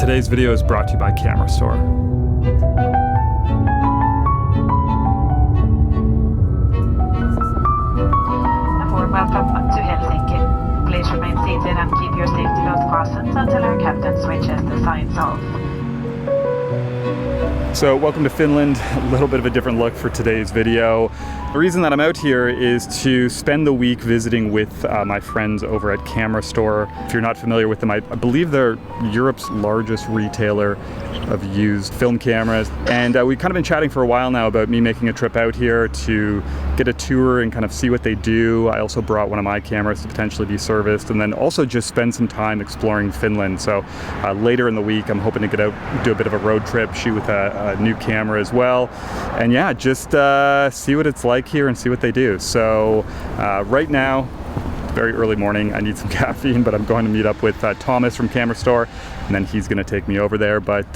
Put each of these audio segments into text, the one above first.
Today's video is brought to you by Kamerastore. Welcome to Helsinki. Please remain seated and keep your safety belt fastened until our captain switches the signs off. So welcome to Finland, a little bit of a different look for today's video. The reason that I'm out here is to spend the week visiting with my friends over at Kamerastore. If you're not familiar with them, I believe they're Europe's largest retailer of used film cameras. And we've kind of been chatting for a while now about me making a trip out here to get a tour and kind of see what they do. I also brought one of my cameras to potentially be serviced, and then also just spend some time exploring Finland. So later in the week, I'm hoping to get out, do a bit of a road trip, shoot with a new camera as well. And yeah, just see what it's like here and see what they do. So right now, very early morning, I need some caffeine, but I'm going to meet up with Thomas from Kamerastore, and then he's gonna take me over there. But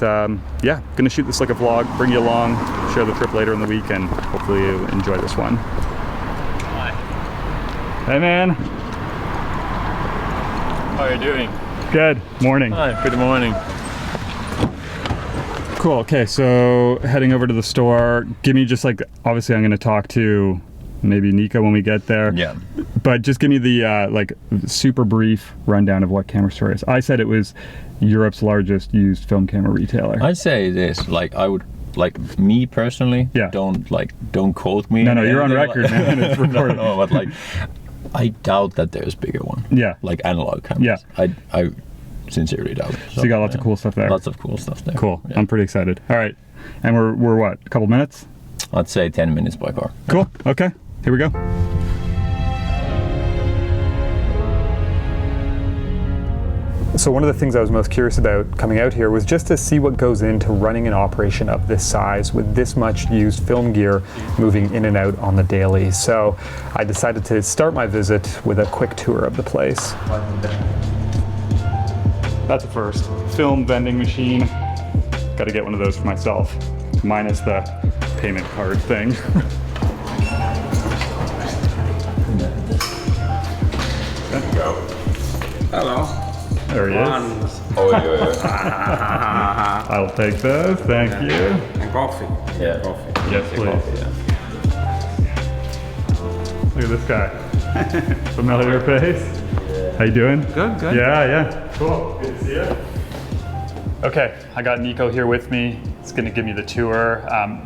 yeah, gonna shoot this like a vlog, bring you along, share the trip later in the week, and hopefully you enjoy this one. Hi. Hey man. How are you doing? Good, morning. Hi, good morning. Cool, okay, so heading over to the store. Give me just like, obviously I'm gonna talk to maybe Nico when we get there. Yeah. But just give me the like super brief rundown of what Kamerastore is. I said it was Europe's largest used film camera retailer. I'd say this, like I would, like me personally, yeah. don't quote me. No, you're on record, man. It's recorded. No, but like, I doubt that there's bigger one. Yeah. Like analog cameras. Yeah. I sincerely doubt. So you got lots of cool stuff there. Lots of cool stuff there. Cool. Yeah. I'm pretty excited. All right. And we're what? A couple minutes? I'd say 10 minutes by car. Cool. Okay. Here we go. So one of the things I was most curious about coming out here was just to see what goes into running an operation of this size with this much used film gear moving in and out on the daily. So I decided to start my visit with a quick tour of the place. That's a first. Film vending machine. Got to get one of those for myself, minus the payment card thing. Hello. There he is. Oh, yeah. I'll take those, thank you. And coffee. Yeah. Coffee. Yes, please. Coffee, yeah. Look at this guy. Familiar face? How you doing? Good, good. Yeah. Cool, good to see you. Okay, I got Nico here with me. He's gonna give me the tour.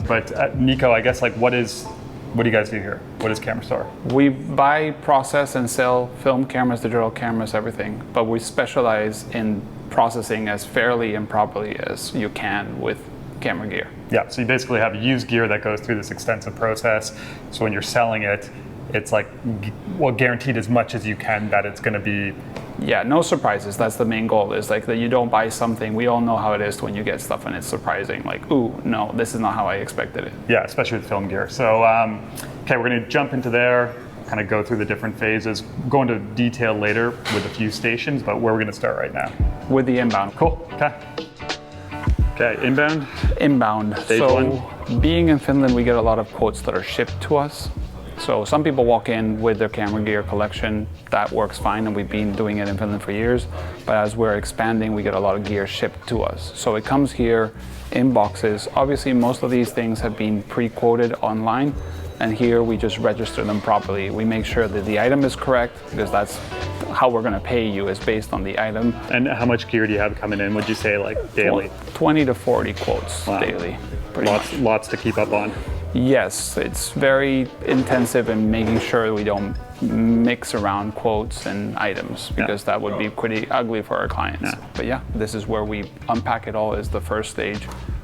But Nico, I guess, like, what do you guys do here? What is Kamerastore? We buy, process, and sell film cameras, digital cameras, everything. But we specialize in processing as fairly and properly as you can with camera gear. Yeah, so you basically have used gear that goes through this extensive process. So when you're selling it, it's like, well, guaranteed as much as you can that it's gonna be. Yeah, no surprises. That's the main goal, is like that you don't buy something. We all know how it is when you get stuff and it's surprising. Like, ooh, no, this is not how I expected it. Yeah, especially with film gear. So, okay, we're gonna jump into there, kind of go through the different phases, go into detail later with a few stations, but where we're gonna start right now. With the inbound. Cool, okay. Okay, inbound? Inbound. Stage so one. Being in Finland, we get a lot of quotes that are shipped to us. So some people walk in with their camera gear collection. That works fine, and we've been doing it in Finland for years. But as we're expanding, we get a lot of gear shipped to us. So it comes here in boxes. Obviously, most of these things have been pre-quoted online, and here we just register them properly. We make sure that the item is correct, because that's how we're gonna pay you, is based on the item. And how much gear do you have coming in, would you say, like daily? 20 to 40 quotes daily, pretty much. Lots to keep up on. Yes, it's very intensive in making sure we don't mix around quotes and items, because that would be pretty ugly for our clients. Yeah. But yeah, this is where we unpack it all, is the first stage,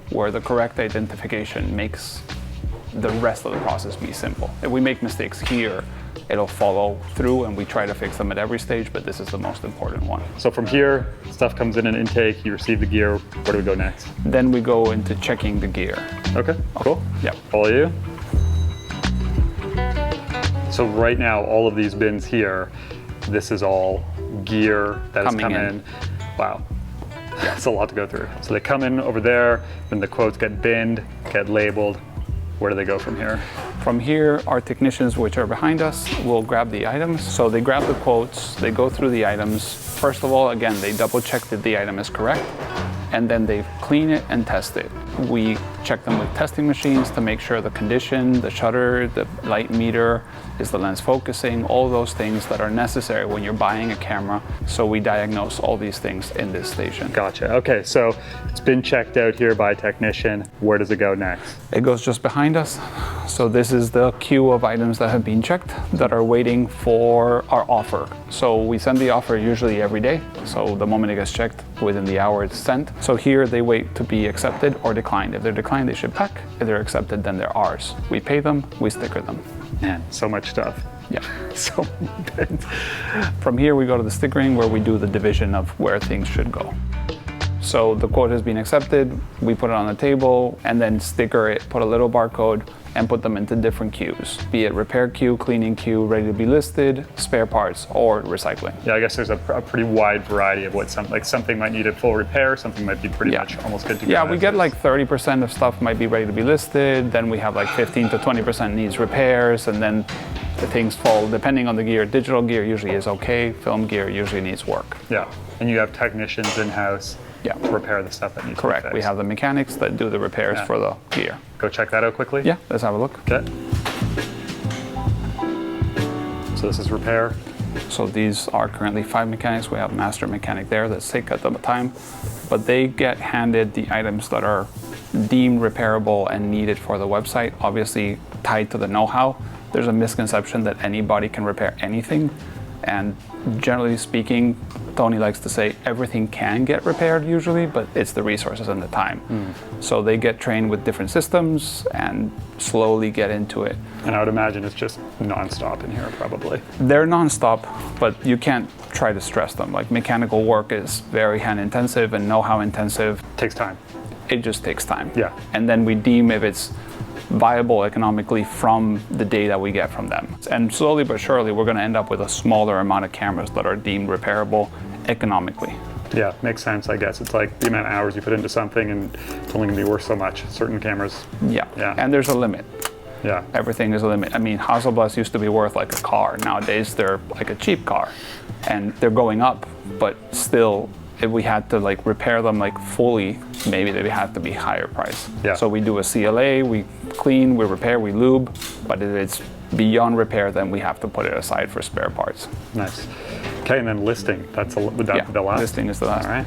where the correct identification makes the rest of the process be simple. If we make mistakes here, it'll follow through, and we try to fix them at every stage, but this is the most important one. So from here, stuff comes in an intake, you receive the gear, where do we go next? Then we go into checking the gear. Okay, cool. Yep. Follow you. So right now, all of these bins here, this is all gear that has come in. Wow. Yeah, it's a lot to go through. So they come in over there, then the quotes get binned, get labeled. Where do they go from here? From here, our technicians, which are behind us, will grab the items. So they grab the quotes, they go through the items. First of all, again, they double check that the item is correct. and then they clean it and test it. We check them with testing machines to make sure the condition, the shutter, the light meter, is the lens focusing, all those things that are necessary when you're buying a camera. So we diagnose all these things in this station. Gotcha. Okay, so it's been checked out here by a technician. Where does it go next? It goes just behind us. So this is the queue of items that have been checked that are waiting for our offer. So we send the offer usually every day. So the moment it gets checked, within the hour it's sent. So here they wait to be accepted or declined. If they're declined, they ship back. If they're accepted, then they're ours. We pay them, we sticker them. Man, so much stuff. Yeah. So many bins. From here we go to the stickering where we do the division of where things should go. So the quote has been accepted, we put it on the table and then sticker it, put a little barcode and put them into different queues, be it repair queue, cleaning queue, ready to be listed, spare parts, or recycling. Yeah, I guess there's a pretty wide variety of what something might need a full repair, something might be pretty much almost good to go. Yeah, we get like 30% of stuff might be ready to be listed, then we have like 15 to 20% needs repairs, and then the things fall depending on the gear. Digital gear usually is okay, film gear usually needs work. Yeah, and you have technicians in-house to repair the stuff that needs to be Correct, fixed. we have the mechanics that do the repairs for the gear. Go check that out quickly? Yeah, let's have a look. Okay. So this is repair. So these are currently 5 mechanics. We have a master mechanic there that's sick at the time, but they get handed the items that are deemed repairable and needed for the website, obviously tied to the know-how. There's a misconception that anybody can repair anything, and generally speaking, Tony likes to say everything can get repaired usually, but it's the resources and the time. So they get trained with different systems and slowly get into it. And I would imagine it's just non-stop in here probably. They're non-stop, but you can't try to stress them. Like mechanical work is very hand intensive and know-how intensive. Takes time. It just takes time. Yeah. And then we deem if it's viable economically from the data we get from them. And slowly but surely, we're going to end up with a smaller amount of cameras that are deemed repairable economically. Yeah, makes sense, I guess. It's like the amount of hours you put into something and it's only going to be worth so much. Certain cameras. Yeah. And there's a limit. Yeah. Everything is a limit. I mean, Hasselblads used to be worth like a car. Nowadays, they're like a cheap car. And they're going up, but still, if we had to like repair them like fully, maybe they would have to be higher price. Yeah. So we do a CLA, we clean, we repair, we lube, but if it's beyond repair, then we have to put it aside for spare parts. Nice. Okay, and then listing. Would that be the last? Listing is the last. All right.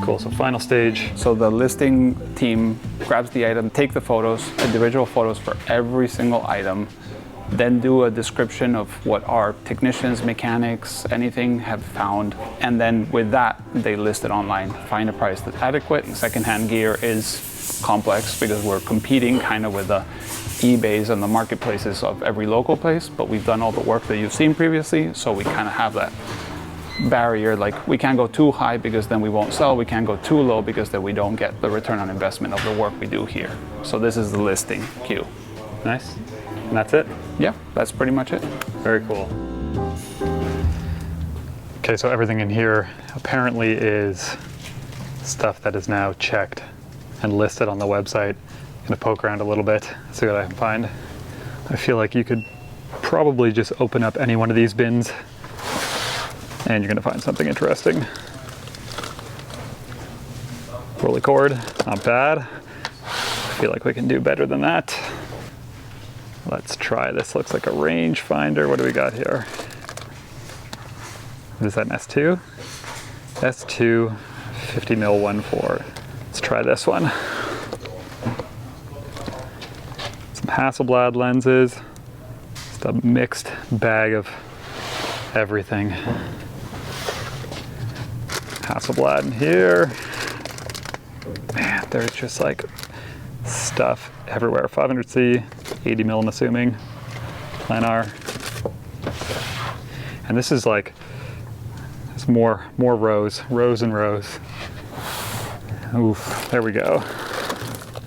Cool. So final stage. So the listing team grabs the item, take the photos, individual photos for every single item, then do a description of what our technicians, mechanics, anything have found. And then with that, they list it online, find a price that's adequate. Secondhand gear is complex because we're competing kind of with the eBays and the marketplaces of every local place, but we've done all the work that you've seen previously, so we kind of have that barrier, like we can't go too high because then we won't sell, we can't go too low because then we don't get the return on investment of the work we do here. So this is the listing queue. Nice. And that's it? Yeah, that's pretty much it. Very cool. Okay, so everything in here apparently is stuff that is now checked and listed on the website. I'm gonna poke around a little bit, see what I can find. I feel like you could probably just open up any one of these bins and you're gonna find something interesting. Rolly cord, not bad. I feel like we can do better than that. Let's try this. Looks like a range finder. What do we got here? Is that an S2? S2 50mm 1.4. Let's try this one. Some Hasselblad lenses. Just a mixed bag of everything. Hasselblad in here. Man, there's just like stuff everywhere. 500C, 80mm I'm assuming, planar. And this is like, there's more rows and rows. Oof, there we go.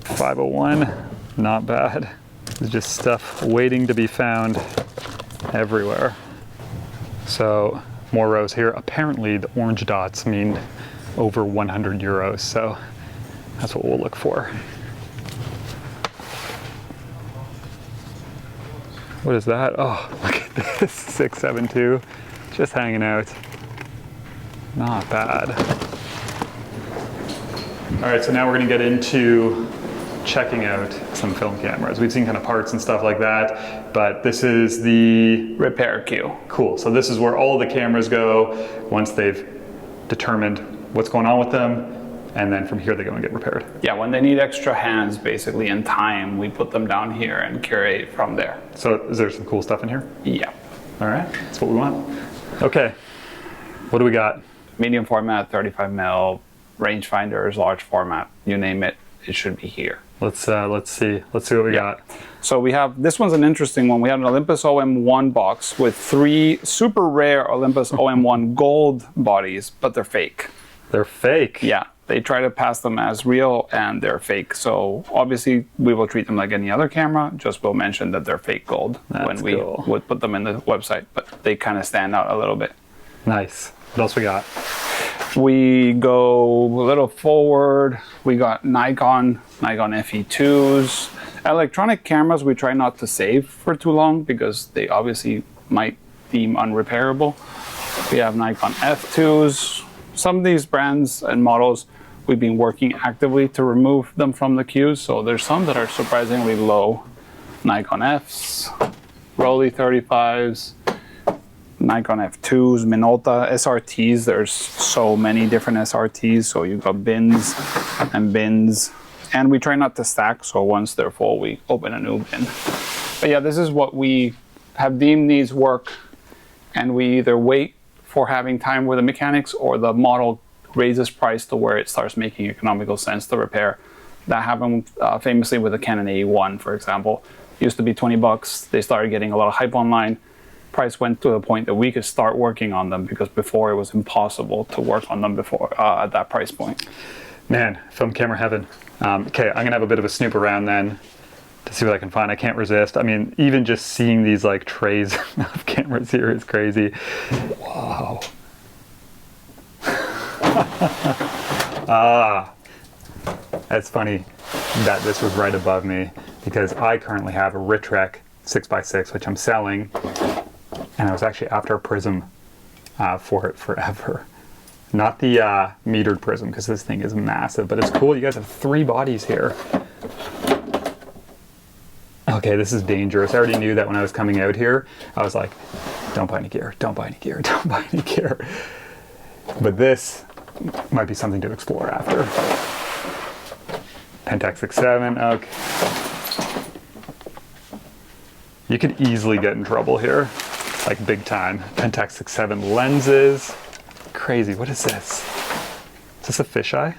501, not bad. There's just stuff waiting to be found everywhere. So more rows here. Apparently the orange dots mean over 100 euros, so that's what we'll look for. What is that? Oh, look at this, 672, just hanging out. Not bad. All right, so now we're gonna get into checking out some film cameras. We've seen kind of parts and stuff like that, but this is the Repair queue. cool. So this is where all of the cameras go once they've determined what's going on with them, and then from here they go and get repaired. Yeah, when they need extra hands, basically, in time, we put them down here and curate from there. So is there some cool stuff in here? Yeah. All right, that's what we want. Okay, what do we got? Medium format, 35mm, rangefinders, large format, you name it, it should be here. Let's see what we got. So we have, this one's an interesting one. We have an Olympus OM1 box with 3 super rare Olympus OM1 gold bodies, but they're fake. They're fake. Yeah, they try to pass them as real and they're fake. So obviously we will treat them like any other camera, just we'll mention that they're fake gold when we would put them in the website, but they kind of stand out a little bit. Nice. What else we got? We go a little forward. We got Nikon FE2s. Electronic cameras we try not to save for too long because they obviously might deem unrepairable. We have Nikon F2s. Some of these brands and models we've been working actively to remove them from the queues. So there's some that are surprisingly low. Nikon Fs, Rolly 35s, Nikon F2s, Minolta, SRTs. There's so many different SRTs. So you've got bins and bins. And we try not to stack, so once they're full, we open a new bin. But yeah, this is what we have deemed needs work, and we either wait for having time with the mechanics or the model raises price to where it starts making economical sense to repair. That happened famously with the Canon A1, for example. It used to be 20 bucks. They started getting a lot of hype online. Price went to the point that we could start working on them because before it was impossible to work on them before at that price point. Man, film camera heaven. Okay, I'm gonna have a bit of a snoop around then to see what I can find. I can't resist. I mean, even just seeing these like trays of cameras here is crazy. Wow. That's funny that this was right above me because I currently have a Ritrec 6x6, which I'm selling, and I was actually after a prism for it forever. Not the metered prism, because this thing is massive, but it's cool. You guys have 3 bodies here. Okay, this is dangerous. I already knew that when I was coming out here. I was like, don't buy any gear, don't buy any gear, don't buy any gear. But this might be something to explore after. Pentax 6.7, okay. You could easily get in trouble here, like big time. Pentax 6.7 lenses. Crazy. What is this? Is this a fisheye?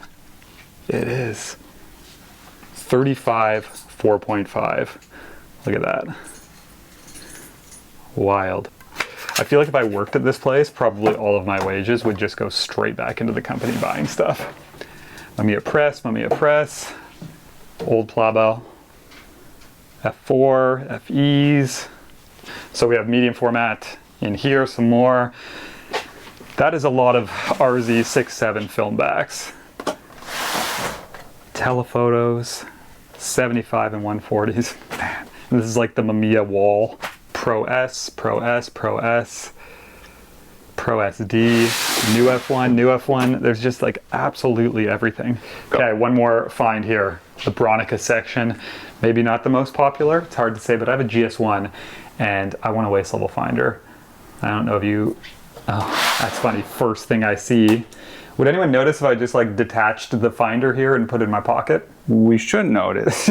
It is. 35 4.5. Look at that. Wild. I feel like if I worked at this place, probably all of my wages would just go straight back into the company buying stuff. Mamiya Press, old Plabel, F4, FEs. So we have medium format in here, some more. That is a lot of RZ 6.7 film backs. Telephotos, 75 and 140s. Man, this is like the Mamiya wall. Pro S, Pro S, Pro S, Pro SD, new F1. There's just like absolutely everything. Okay, one more find here. The Bronica section. Maybe not the most popular. It's hard to say, but I have a GS1 and I want a waist level finder. I don't know if you... Oh, that's funny. First thing I see. Would anyone notice if I just like detached the finder here and put it in my pocket? We should notice,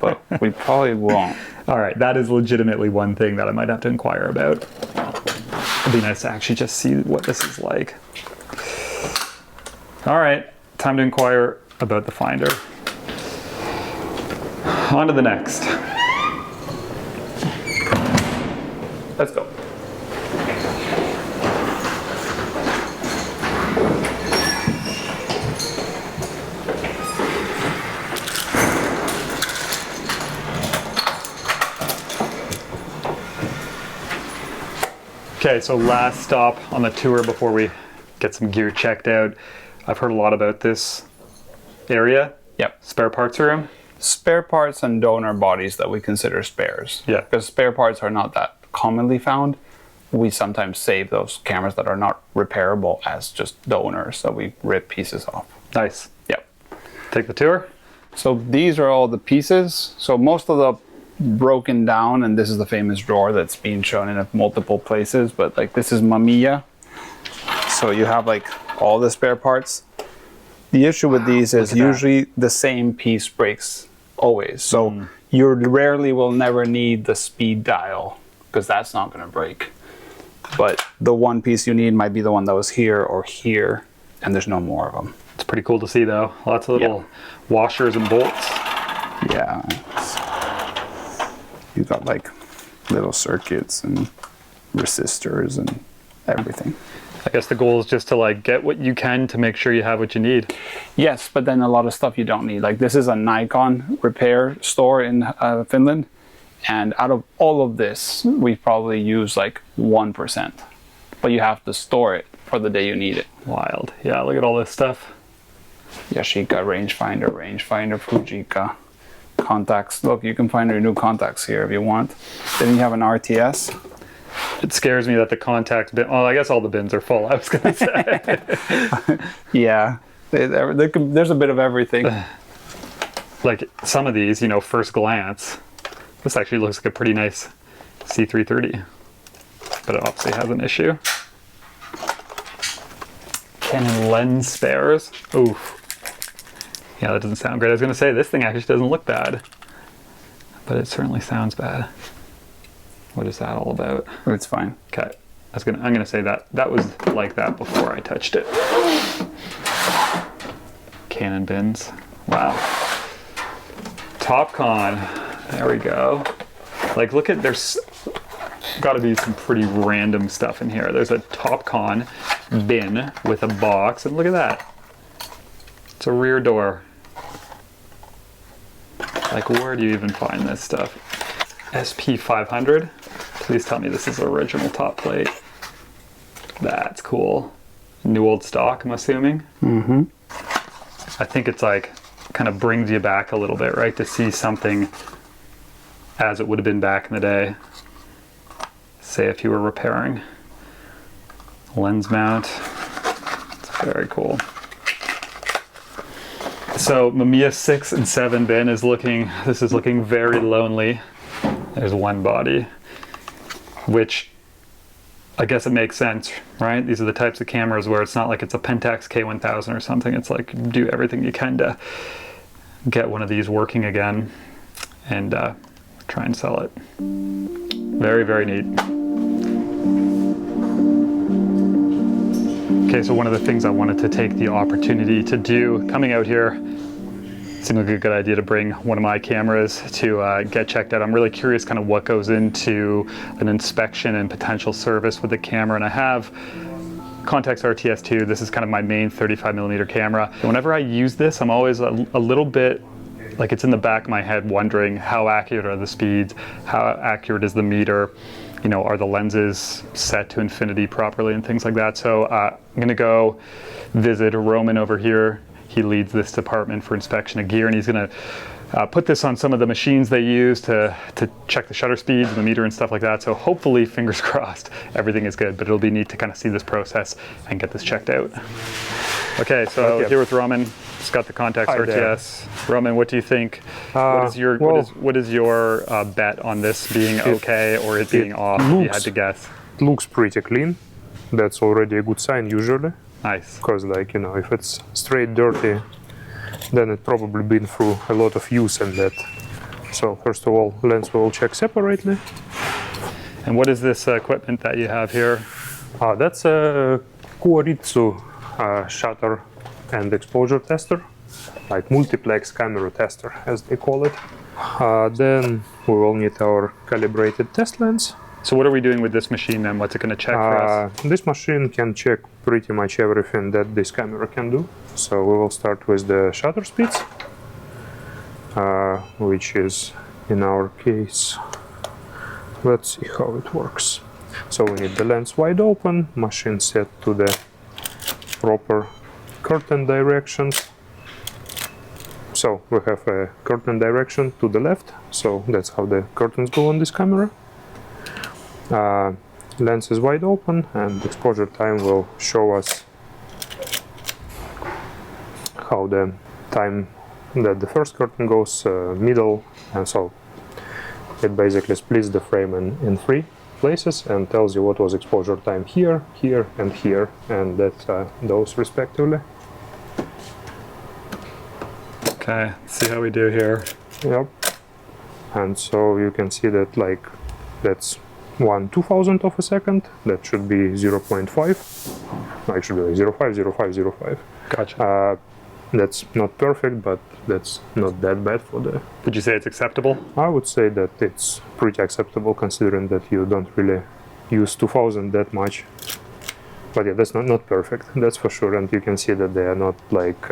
but we probably won't. All right, that is legitimately one thing that I might have to inquire about. It'd be nice to actually just see what this is like. All right, time to inquire about the finder. On to the next. Let's go. Okay, so last stop on the tour before we get some gear checked out. I've heard a lot about this area. Yep. Spare parts room. Spare parts and donor bodies that we consider spares. Yeah. Because spare parts are not that commonly found. We sometimes save those cameras that are not repairable as just donors, so we rip pieces off. Nice. Yep. take the tour. So these are all the pieces. So most of the broken down, and this is the famous drawer that's being shown in multiple places, but like this is Mamiya. So you have like all the spare parts. The issue with these is usually the same piece breaks always. So you rarely will never need the speed dial because that's not going to break. But the one piece you need might be the one that was here or here, and there's no more of them. It's pretty cool to see though. Lots of little washers and bolts. Yeah. You got like little circuits and resistors and everything. I guess the goal is just to like get what you can to make sure you have what you need. Yes, but then a lot of stuff you don't need. Like this is a Nikon repair store in Finland. And out of all of this, we probably use like 1%. But you have to store it for the day you need it. Wild. Yeah, look at all this stuff. Yashica, rangefinder, Fujika, contacts. Look, you can find your new contacts here if you want. Then you have an RTS. It scares me that the contacts bin, well, I guess all the bins are full, I was going to say. Yeah, there's a bit of everything. Like some of these, you know, first glance, this actually looks like a pretty nice C330, but it obviously has an issue. Canon lens spares. Oof. Yeah, that doesn't sound great. I was going to say, this thing actually doesn't look bad, but it certainly sounds bad. What is that all about? It's fine. Okay, I'm gonna say that was like that before I touched it. Canon bins. Wow. Topcon. There we go. Like, look at, there's got to be some pretty random stuff in here. There's a Topcon bin with a box, and look at that. It's a rear door. Like, where do you even find this stuff? SP500. Please tell me this is the original top plate. That's cool. New old stock, I'm assuming. Mm-hmm. I think it's like, kind of brings you back a little bit, right? To see something as it would have been back in the day. Say if you were repairing. Lens mount. It's very cool. So Mamiya 6 and 7 bin is looking very lonely. There's one body, which I guess it makes sense, right? These are the types of cameras where it's not like it's a Pentax K1000 or something. It's like do everything you can to get one of these working again and try and sell it. Very, very neat. Okay, so one of the things I wanted to take the opportunity to do coming out here, seemed like a good idea to bring one of my cameras to get checked out. I'm really curious kind of what goes into an inspection and potential service with the camera. And I have Contax RTS2. This is kind of my main 35mm camera. And whenever I use this, I'm always a little bit, like it's in the back of my head wondering how accurate are the speeds, how accurate is the meter, you know, are the lenses set to infinity properly and things like that. So I'm gonna go visit Roman over here. He leads this department for inspection of gear, and he's gonna put this on some of the machines they use to check the shutter speeds and the meter and stuff like that. So hopefully, fingers crossed, everything is good, but it'll be neat to kind of see this process and get this checked out. Okay, so here with Roman. He's got the Contax RTS. Roman, what do you think? What is your bet on this being okay or it being off, if you had to guess? It looks pretty clean. That's already a good sign usually. Nice. Because, like, you know, if it's straight dirty, then it probably been through a lot of use and that. So first of all, lens will check separately. And what is this equipment that you have here? That's a Kuoritsu shutter and exposure tester, like multiplex camera tester as they call it. Then we will need our calibrated test lens. So what are we doing with this machine then? What's it going to check for us? This machine can check pretty much everything that this camera can do. So we will start with the shutter speeds, which is in our case, let's see how it works. So we need the lens wide open, machine set to the proper curtain directions. So we have a curtain direction to the left, so that's how the curtains go on this camera. Lens is wide open and exposure time will show us how the time that the first curtain goes middle, and so it basically splits the frame in three places and tells you what was exposure time here, here, and here, and that those respectively. Okay, see how we do here. Yep. And so you can see that like that's 1/2000 of a second. That should be 0.5. No, it should be like 0.5, 0.5, 0.5. Gotcha. That's not perfect, but that's not that bad for the. Would you say it's acceptable? I would say that it's pretty acceptable considering that you don't really use 2000 that much. But yeah, that's not perfect, that's for sure. And you can see that they are not like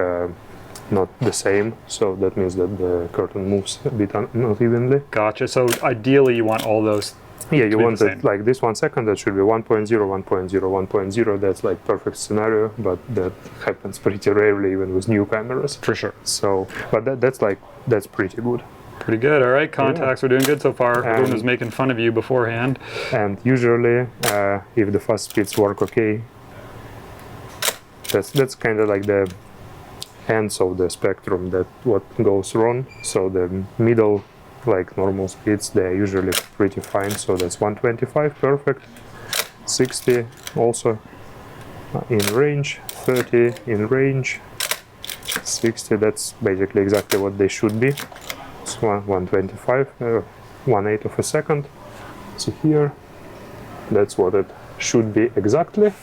not the same, so that means that the curtain moves a bit not evenly. Gotcha. So ideally, you want all those. Yeah, you be want the it same. like this 1 second, that should be 1.0, 1.0, 1.0. That's like perfect scenario, but that happens pretty rarely even with new cameras. For sure. So, but that's pretty good. Pretty good. All right, contacts are doing good so far. Everyone And- was making fun of you beforehand. And usually, if the fast speeds work okay, that's kind of like the ends of the spectrum that what goes wrong. So the middle, like normal speeds, they're usually pretty fine. So that's 125, perfect. 60 also in range, 30 in range, 60. That's basically exactly what they should be. It's 125, 1/8 of a second. So here, that's what it should be exactly.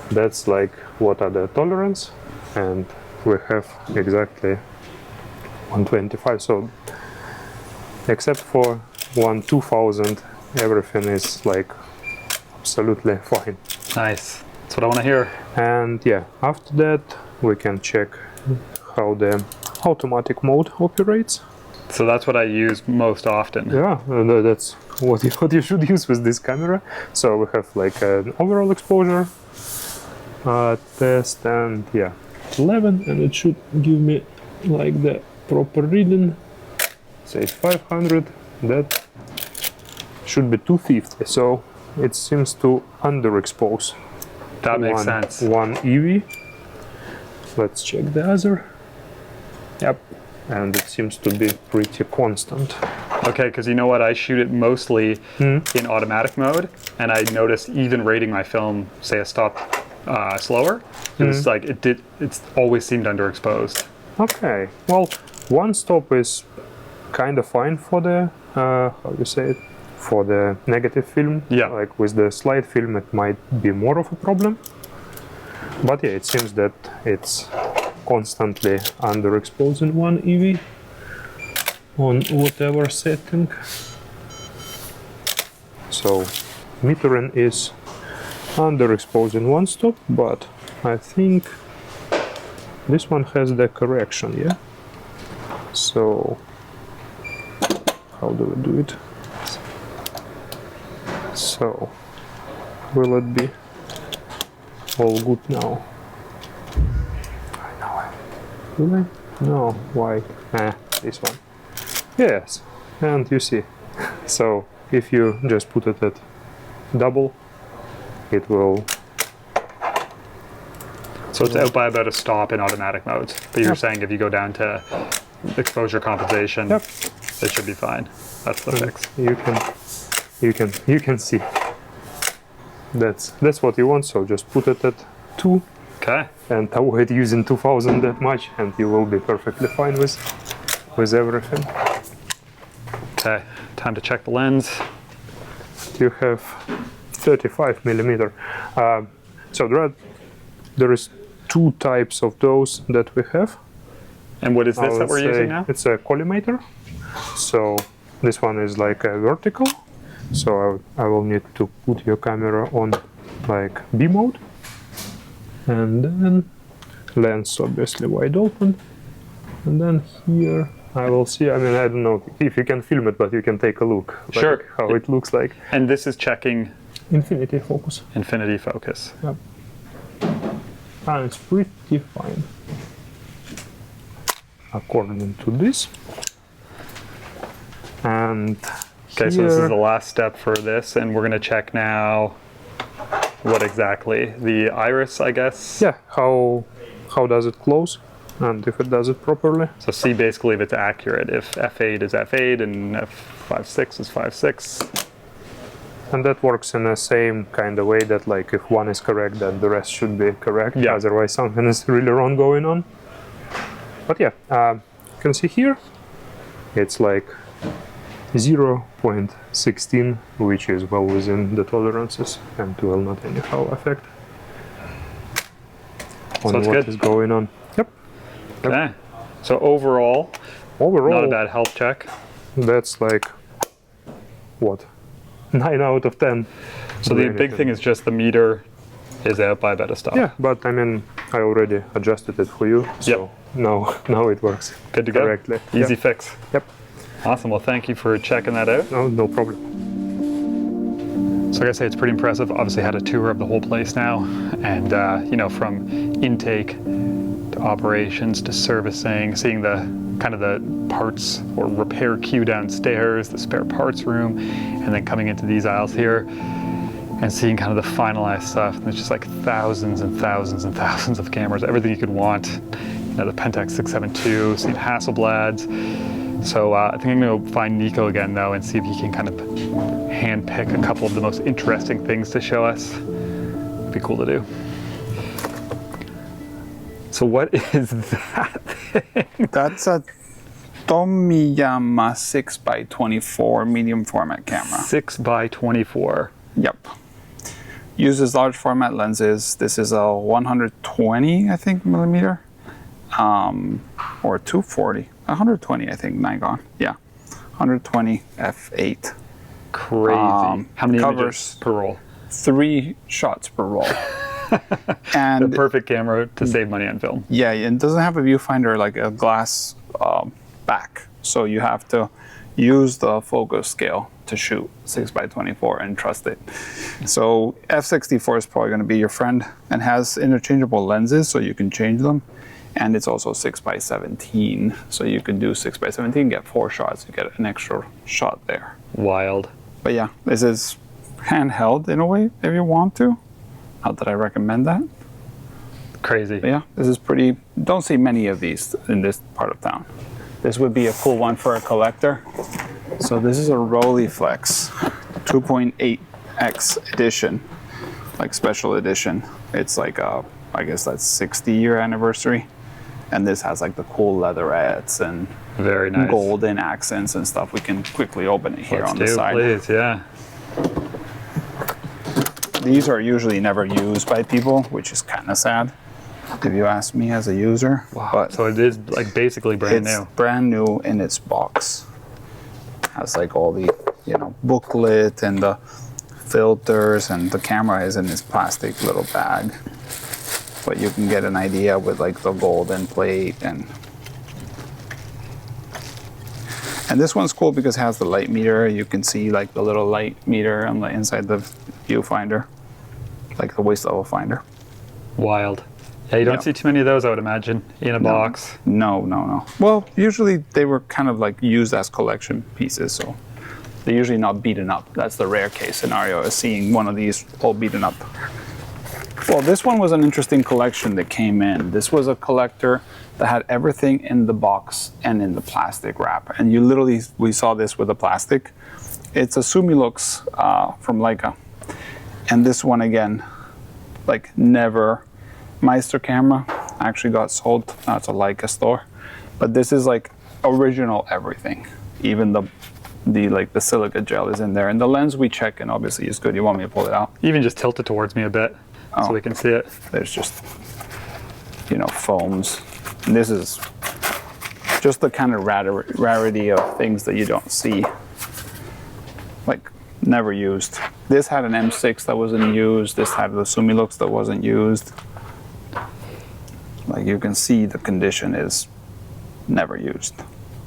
That's like what are the tolerance, and we have exactly 125. So except for 1/2000, everything is like absolutely fine. Nice. That's what I want to hear. And yeah, after that we can check how the automatic mode operates. So that's what I use most often. Yeah, that's what you should use with this camera. So we have like an overall exposure test, and yeah, 11, and it should give me like the proper reading. Say 500. That should be 250. So it seems to underexpose. That makes sense. One EV. Let's check the other. Yep. And it seems to be pretty constant. Okay, because you know what? I shoot it mostly in automatic mode, and I noticed even rating my film, say a stop slower, it's like it's always seemed underexposed. Okay. Well, one stop is kind of fine for the how you say it, for the negative film. Yeah. Like with the slide film, it might be more of a problem. But yeah, it seems that it's constantly underexposing one EV on whatever setting. So metering is underexposing one stop, but I think this one has the correction, yeah? So how do we do it? So will it be all good now? Will I? No, why? This one. Yes, and you see. So if you just put it at double, it will. So it's out by about a stop in automatic modes. But you're saying if you go down to exposure compensation, Yep. it should be fine. That's the fix. You can see. That's what you want. So just put it at 2 Okay. and avoid using 2000 that much, and you will be perfectly fine with everything. Okay. Time to check the lens. You have 35 millimeter. So there is two types of those that we have. And what is I this that will we're using say now? It's a collimator. So this one is like a vertical. So I will need to put your camera on like B mode. And then lens obviously wide open. And then here I will see, I mean, I don't know if you can film it, but you can take a look. Sure. Like how it looks like. And this is checking Infinity focus. infinity focus. Yep. And it's pretty fine. According to this. And Okay, so this is here- the last step for this, and we're going to check now what exactly? The iris, I guess? yeah, how does it close? and if it does it properly. So see basically if it's accurate. If f8 is f8 and f5.6 is 5.6. And that works in the same kind of way that like if one is correct, then the rest should be correct. Yeah. Otherwise something is really wrong going on. But yeah, you can see here, it's like 0.16, which is well within the tolerances and will not anyhow affect on it's what good. is going on. Yep. Okay. So overall, not a bad health check. That's like, what? 9 out of 10. So the big thing is just the meter is out by about a stop. Yeah, but I mean, I already adjusted it for you, so now it works. Good to go. Correctly. Easy Yep. fix. Yep. Awesome. Well, thank you for checking that out. No problem. So like I say, it's pretty impressive. Obviously had a tour of the whole place now, and you know, from intake to operations to servicing, seeing the kind of the parts or repair queue downstairs, the spare parts room, and then coming into these aisles here and seeing kind of the finalized stuff. And it's just like thousands and thousands and thousands of cameras, everything you could want. You know, the Pentax 672, seen Hasselblads. So I think I'm gonna go find Nico again though and see if he can kind of hand pick a couple of the most interesting things to show us. It'd be cool to do. So what is that thing? That's a Tomiyama 6x24 medium format camera. 6x24. Yep. Uses large format lenses. This is a 120, I think, millimeter, or 240. 120, I think, Nikon. Yeah, 120 f8. Crazy. How many covers images per roll? 3 shots per roll. The And perfect camera to save money on film. yeah, it doesn't have a viewfinder like a glass back, so you have to use the focus scale to shoot 6x24 and trust it. So f64 is probably going to be your friend and has interchangeable lenses, so you can change them. And it's also 6x17, so you can do 6x17, get 4 shots, you get an extra shot there. Wild. But yeah, this is handheld in a way if you want to. Not that I recommend that. Crazy. But yeah, this is pretty, don't see many of these in this part of town. This would be a cool one for a collector. So this is a Rolleiflex 2.8X edition, like special edition. It's like a, I guess that's 60-year anniversary. And this has like the cool leatherettes and Very nice. golden accents and stuff. We can quickly open it here Let's on the do, side. please, yeah. These are usually never used by people, which is kind of sad, if you ask me as a user. Wow. But So it is like basically brand it's new. brand new in its box. Has like all the, you know, booklet and the filters, and the camera is in this plastic little bag. But you can get an idea with like the golden plate and this one's cool because it has the light meter. You can see like the little light meter on the inside the viewfinder, like the waist level finder. Wild. Yeah, you don't Yeah. see too many of those, I would imagine, in a box. No. Well, usually they were kind of like used as collection pieces, so they're usually not beaten up. That's the rare case scenario, is seeing one of these all beaten up. Well, this one was an interesting collection that came in. This was a collector that had everything in the box and in the plastic wrap. And we saw this with the plastic. It's a Sumilux from Leica. And this one again, like never Meister camera, actually got sold. Now it's a Leica store. But this is like original everything. Even the silica gel is in there. And the lens we check, and obviously is good. You want me to pull it out? Even just tilt it towards me a bit so we can see it. There's just, you know, foams. And this is just the kind of rarity of things that you don't see, like never used. This had an M6 that wasn't used. This had the Sumilux that wasn't used. Like you can see the condition is never used.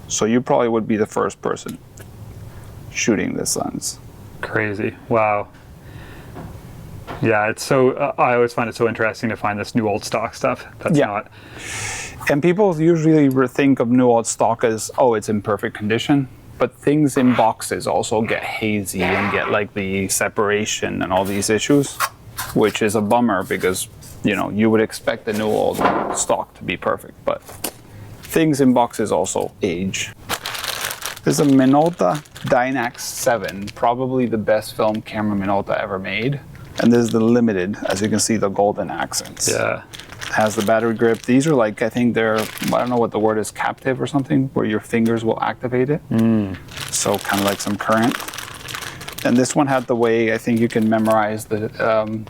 So you probably would be the first person shooting this lens. Crazy. Wow. Yeah, it's so, I always find it so interesting to find this new old stock stuff that's Yeah. not. And people usually think of new old stock as, oh, it's in perfect condition. But things in boxes also get hazy and get like the separation and all these issues, which is a bummer because you know, you would expect the new old stock to be perfect, but things in boxes also age. This is a Minolta Dynax 7, probably the best film camera Minolta ever made. And this is the limited, as you can see, the golden accents. Yeah. Has the battery grip. These are like, I think they're, I don't know what the word is, captive or something, where your fingers will activate it. So kind of like some current. And this one had the way, I think you can memorize the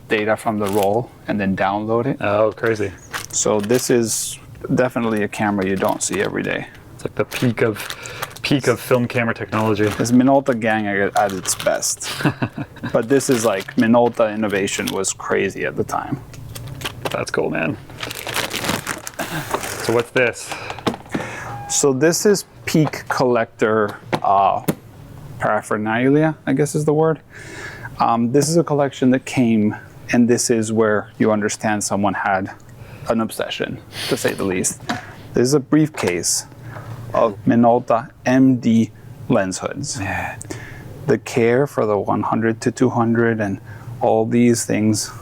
data from the roll and then download it. Oh, crazy. So this is definitely a camera you don't see every day. It's like the peak of film camera technology. This Minolta gang at its best. But this is like, Minolta innovation was crazy at the time. That's cool, man. So what's this? So this is peak collector paraphernalia, I guess is the word. This is a collection that came, and this is where you understand someone had an obsession, to say the least. This is a briefcase of Minolta MD lens hoods. Man. The care for the 100 to 200 and all these things,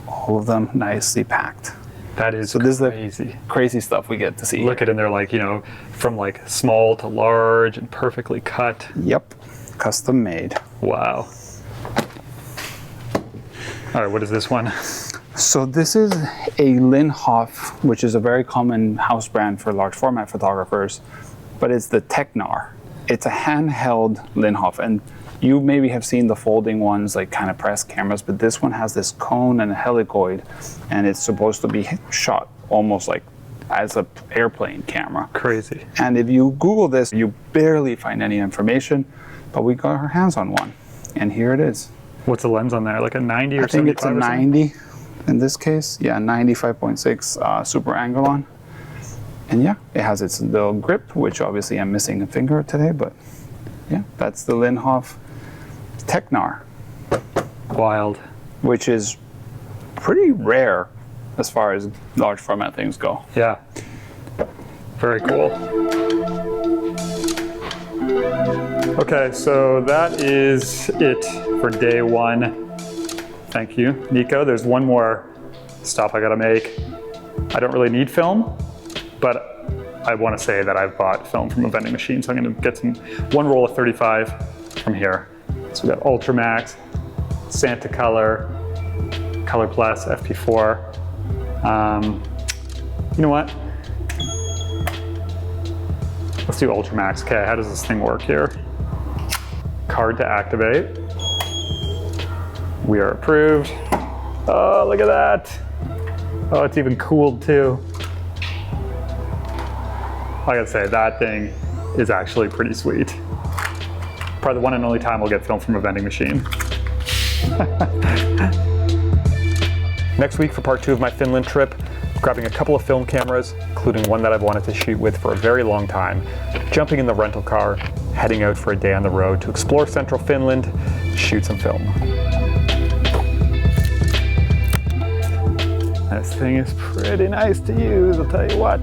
all of them nicely packed. That is So this crazy. is the crazy stuff we get to see. Look at it, and they're like, you know, from like small to large and perfectly cut. Yep, custom made. Wow. All right, what is this one? So this is a Linhof, which is a very common house brand for large format photographers, but it's the Technar. It's a handheld Linhof, and you maybe have seen the folding ones, like kind of press cameras, but this one has this cone and a helicoid, and it's supposed to be shot almost like as an airplane camera. Crazy. And if you Google this, you barely find any information, but we got our hands on one, and here it is. What's the lens on there? Like a 90 or I think it's a 75 or something? 90 in this case. Yeah, 95.6 super angle-on. And yeah, it has its little grip, which obviously I'm missing a finger today, but yeah, that's the Linhof Technar, Wild. which is pretty rare as far as large format things go. Yeah. Very cool. Okay, so that is it for day one. Thank you, Nico. There's one more stop I gotta make. I don't really need film, but I wanna say that I've bought film from a vending machine, so I'm gonna get one roll of 35 from here. So we got Ultramax, Santa Color, Color Plus, FP4. You know what? Let's do Ultramax. Okay, how does this thing work here? Card to activate. We are approved. Oh, look at that. Oh, it's even cooled too. I gotta say, that thing is actually pretty sweet. Probably the one and only time I'll get film from a vending machine. Next week for part 2 of my Finland trip, grabbing a couple of film cameras, including one that I've wanted to shoot with for a very long time, jumping in the rental car, heading out for a day on the road to explore central Finland, shoot some film. This thing is pretty nice to use, I'll tell you what.